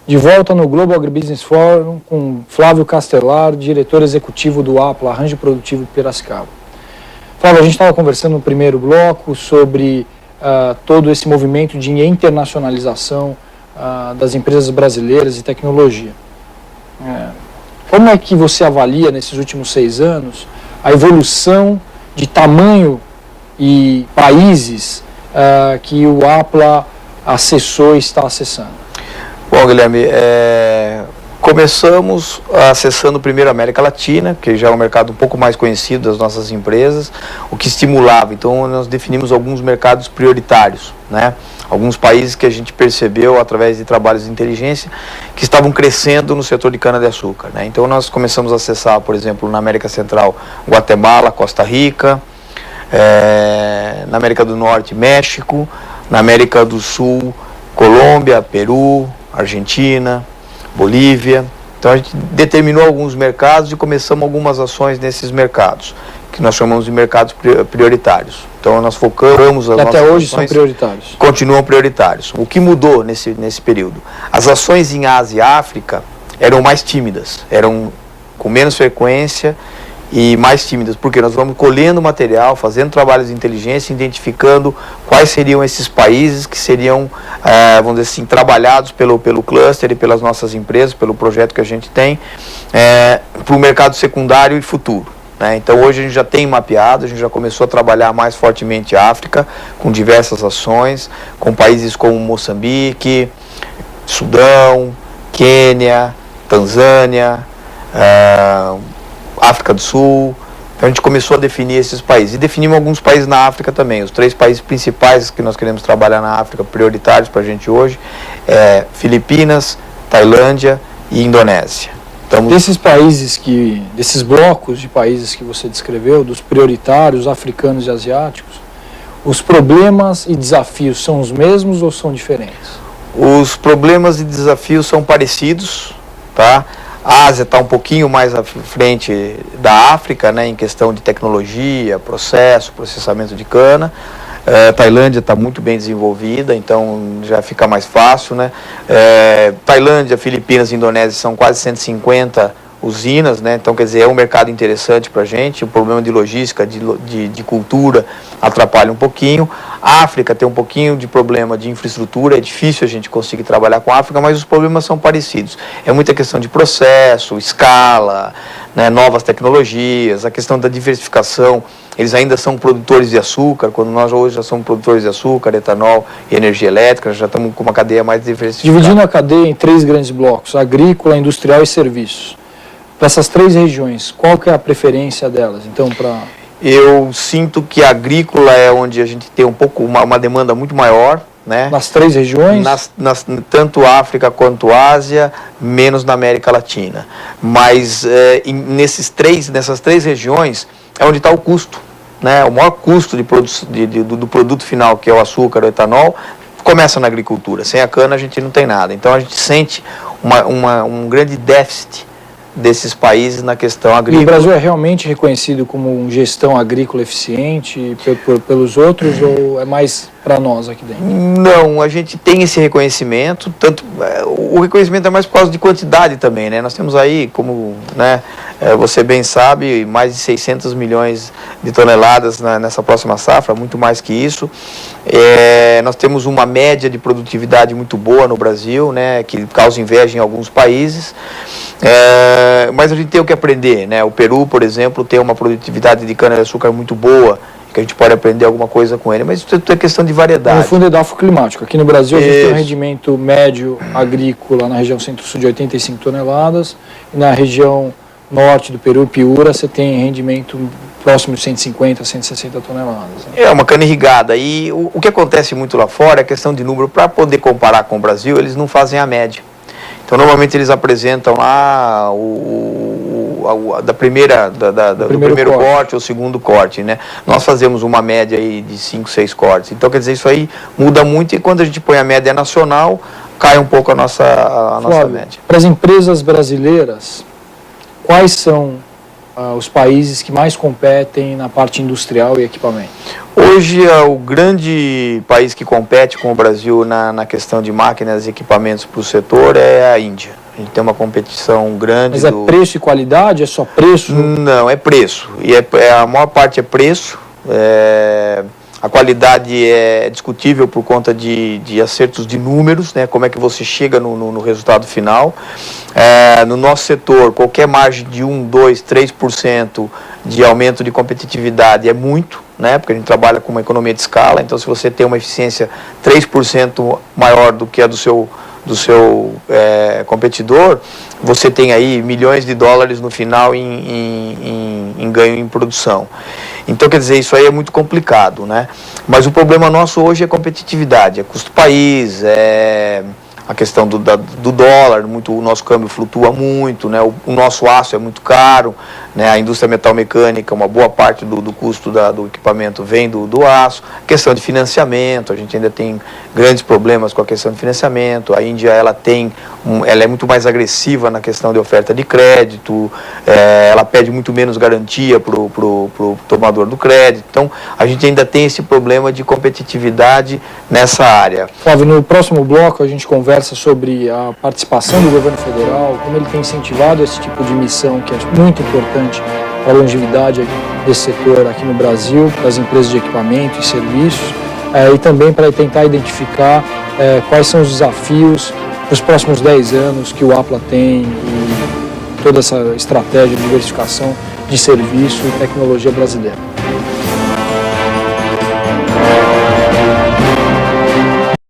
De volta no Global Agribusiness Forum com Flávio Castelar, diretor executivo do APLA, Arranjo Produtivo de Piracicaba. Flávio, a gente estava conversando no primeiro bloco sobre todo esse movimento de internacionalização das empresas brasileiras e tecnologia. Como é que você avalia, nesses últimos 6 anos, a evolução de tamanho e países que o APLA acessou e está acessando? Bom, Guilherme, começamos acessando primeiro a América Latina, que já é um mercado um pouco mais conhecido das nossas empresas, o que estimulava. Então, nós definimos alguns mercados prioritários, né? Alguns países que a gente percebeu, através de trabalhos de inteligência, que estavam crescendo no setor de cana-de-açúcar, né? Então, nós começamos a acessar, por exemplo, na América Central, Guatemala, Costa Rica, na América do Norte, México, na América do Sul, Colômbia, Peru, Argentina, Bolívia. Então a gente determinou alguns mercados e começamos algumas ações nesses mercados, que nós chamamos de mercados prioritários. Então nós focamos as nossas até hoje ações, são prioritários. Continuam prioritários. O que mudou nesse período? As ações em Ásia e África eram mais tímidas, eram com menos frequência e mais tímidas, porque nós vamos colhendo material, fazendo trabalhos de inteligência, identificando quais seriam esses países que seriam, vamos dizer assim, trabalhados pelo cluster e pelas nossas empresas, pelo projeto que a gente tem, para o mercado secundário e futuro, né? Então hoje a gente já tem mapeado, a gente já começou a trabalhar mais fortemente a África, com diversas ações, com países como Moçambique, Sudão, Quênia, Tanzânia, África do Sul. Então a gente começou a definir esses países e definimos alguns países na África também. Os 3 países principais que nós queremos trabalhar na África, prioritários para a gente hoje, Filipinas, Tailândia e Indonésia. Desses países desses blocos de países que você descreveu, dos prioritários, africanos e asiáticos, os problemas e desafios são os mesmos ou são diferentes? Os problemas e desafios são parecidos, tá? A Ásia está um pouquinho mais à frente da África, né, em questão de tecnologia, processamento de cana. Tailândia está muito bem desenvolvida, então já fica mais fácil, né? Tailândia, Filipinas e Indonésia são quase 150 usinas, né? Então, quer dizer, é um mercado interessante para a gente. O problema de logística, de cultura, atrapalha um pouquinho. A África tem um pouquinho de problema de infraestrutura, é difícil a gente conseguir trabalhar com a África, mas os problemas são parecidos. É muita questão de processo, escala, né, novas tecnologias, a questão da diversificação. Eles ainda são produtores de açúcar, quando nós hoje já somos produtores de açúcar, etanol e energia elétrica, já estamos com uma cadeia mais diversificada. Dividindo a cadeia em 3 grandes blocos, agrícola, industrial e serviços. Para essas 3 regiões, qual que é a preferência delas? Então, eu sinto que a agrícola é onde a gente tem uma demanda muito maior, né? Nas 3 regiões? Tanto África quanto Ásia, menos na América Latina. Mas nessas 3 regiões é onde está o custo, né? O maior custo do produto final, que é o açúcar, o etanol, começa na agricultura. Sem a cana a gente não tem nada. Então a gente sente um grande déficit desses países na questão agrícola. E o Brasil é realmente reconhecido como uma gestão agrícola eficiente pelos outros, ou é mais para nós aqui dentro? Não, a gente tem esse reconhecimento, o reconhecimento é mais por causa de quantidade também, né? Nós temos aí, como, né, você bem sabe, mais de 600 milhões de toneladas nessa próxima safra, muito mais que isso. Nós temos uma média de produtividade muito boa no Brasil, né, que causa inveja em alguns países. Mas a gente tem o que aprender, né? O Peru, por exemplo, tem uma produtividade de cana-de-açúcar muito boa, que a gente pode aprender alguma coisa com ele, mas isso é questão de variedade. No fundo é edafo climático. Aqui no Brasil a gente tem um rendimento médio agrícola na região centro-sul de 85 toneladas, e na região norte do Peru, Piura, você tem rendimento próximo de 150, 160 toneladas. É uma cana irrigada, e o que acontece muito lá fora é a questão de número. Para poder comparar com o Brasil, eles não fazem a média. Então, normalmente eles apresentam lá do primeiro corte ou segundo corte, né? Nós fazemos uma média aí de 5, 6 cortes. Então, quer dizer, isso aí muda muito, e quando a gente põe a média nacional, cai um pouco a nossa média. Para as empresas brasileiras, quais são os países que mais competem na parte industrial e equipamento? Hoje, o grande país que compete com o Brasil na questão de máquinas e equipamentos para o setor é a Índia. A gente tem uma competição grande. Mas é preço e qualidade? É só preço? Não, é preço. E a maior parte é preço. A qualidade é discutível por conta de acertos de números, né? Como é que você chega no resultado final. No nosso setor, qualquer margem de 1, 2, 3% de aumento de competitividade é muito, né? Porque a gente trabalha com uma economia de escala, então se você tem uma eficiência 3% maior do que a do seu competidor, você tem aí milhões de dólares no final em ganho em produção. Então, quer dizer, isso aí é muito complicado, né? Mas o problema nosso hoje é competitividade, é custo país, é a questão do dólar, o nosso câmbio flutua muito, né? O nosso aço é muito caro, né? A indústria metalmecânica, uma boa parte do custo do equipamento vem do aço. Questão de financiamento, a gente ainda tem grandes problemas com a questão de financiamento. A Índia ela é muito mais agressiva na questão de oferta de crédito, ela pede muito menos garantia para o tomador do crédito. Então, a gente ainda tem esse problema de competitividade nessa área. Flávio, no próximo bloco a gente conversa sobre a participação do governo federal, como ele tem incentivado esse tipo de missão, que é muito importante para a longevidade desse setor aqui no Brasil, das empresas de equipamento e serviços, e também para tentar identificar quais são os desafios para os próximos 10 anos que o Apla tem e toda essa estratégia de diversificação de serviço e tecnologia brasileira.